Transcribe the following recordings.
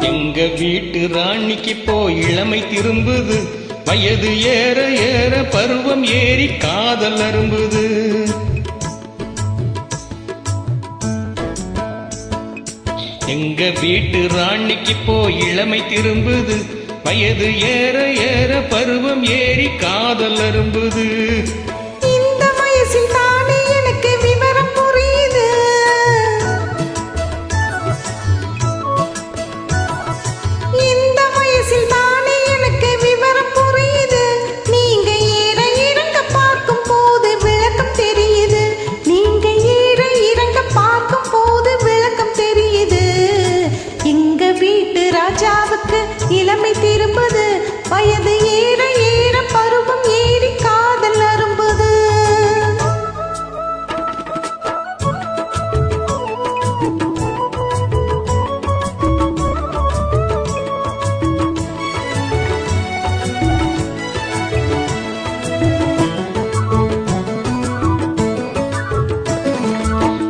எங்க வீட்டு ராணிக்கு போய் இளமை திரும்புது, வயது ஏற ஏற பருவம் ஏறி காதல் அரும்புது. எங்க வீட்டு ராணிக்கு போய் இளமை திரும்புது, வயது ஏற ஏற பருவம் ஏறி காதல் அரும்புது. இந்த வயசில் தானே எனக்கு விவரம் புரியுது, இந்த வயசில் தானே எனக்கு விவரம் புரியுது. நீங்க ஏற இறங்க பார்க்கும் போது விளக்கம் தெரியுது, நீங்க ஏற இறங்க பார்க்கும் போது விளக்கம் தெரியுது. எங்க வீட்டு ராஜாவுக்கு இளமை திரும்புது, வயது ஏற ஏற பருவம் ஏறி காதல் அரும்புது.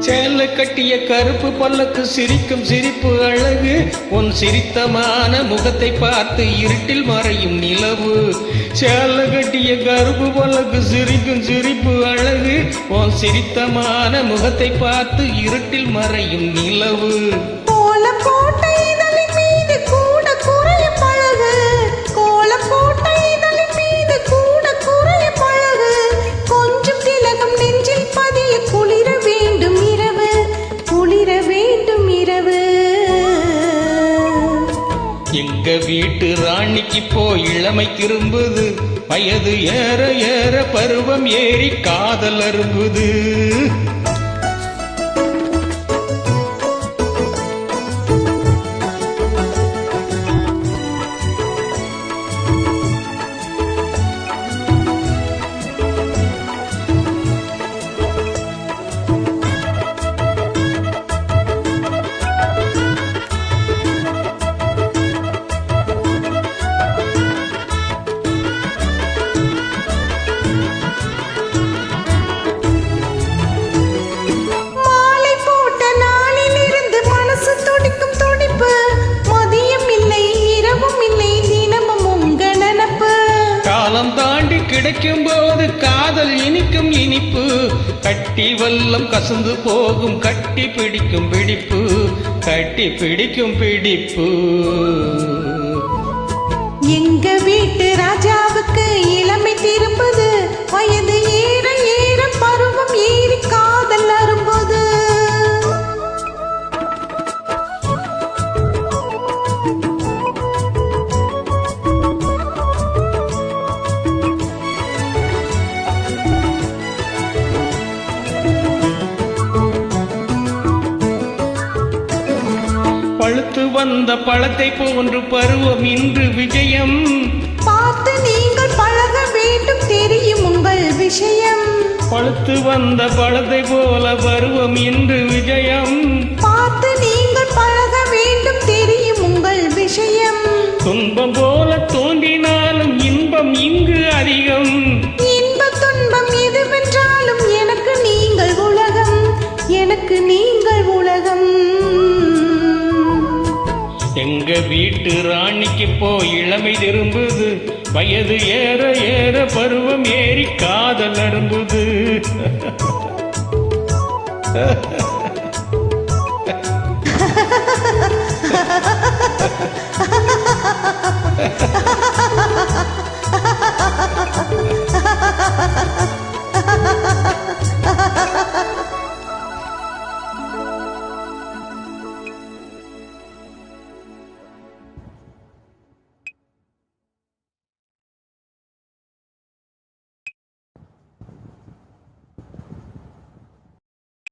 சேலை கட்டிய கருப்பு பல்லக்கு சிரிக்கும் சிரிப்பு அழகு, உன் சிரித்தமான முகத்தை பார்த்து இருட்டில் மறையும் நிலவு. சேலை கட்டிய கருப்பு பல்லக்கு சிரிக்கும் சிரிப்பு அழகு, உன் சிரித்தமான முகத்தை பார்த்து இருட்டில் மறையும் நிலவு. கோலம் போட்ட இதழின் மீது கூட குறைய பழகு, கோலம் போட்ட இதழின் மீது கூட குறைய பழகு. கொஞ்சம் திலகம் நெஞ்சில் பதிய குளிர வேண்டும் இரவு, குளிர வேண்டும் இரவு. எங்க வீட்டு ராணிக்கு போய் இளமை திரும்புது, வயது ஏற ஏற பருவம் ஏறி காதல் அரும்புது. காலம் தாண்டி கிடைக்கும் போது காதல் இனிக்கும் இனிப்பு, கட்டி வல்லம் கசந்து போகும் கட்டி பிடிக்கும் பிடிப்பு, கட்டி பிடிக்கும் பிடிப்பு. எங்க வீட்டு ராஜாவுக்கு இளமை திரும்புது, வயது ஏற ஏற பருவம் ஏறி காதல் அரும்புது. பழுத்து வந்த பழத்தை போன்று பருவம் இன்று விஜயம், பார்த்து நீங்கள் பழக வேண்டும் தெரியும் உங்கள் விஷயம். பழுத்து வந்த பழத்தை போல பருவம் இன்று விஜயம், பார்த்து நீங்கள் பழக வேண்டும் தெரியும் உங்கள் விஷயம். துன்பம் போல தோன்றினாலும் இன்பம் இங்கு அதிகம், இன்ப துன்பம் எதுவென்றாலும் எனக்கு நீங்கள் உலகம், எனக்கு நீங்கள் உலகம். எங்க வீட்டு ராணிக்கு போய் இளமை திரும்புது, வயது ஏற ஏற பருவம் ஏறி காதல் அரும்புது. Ha ha ha ha ha!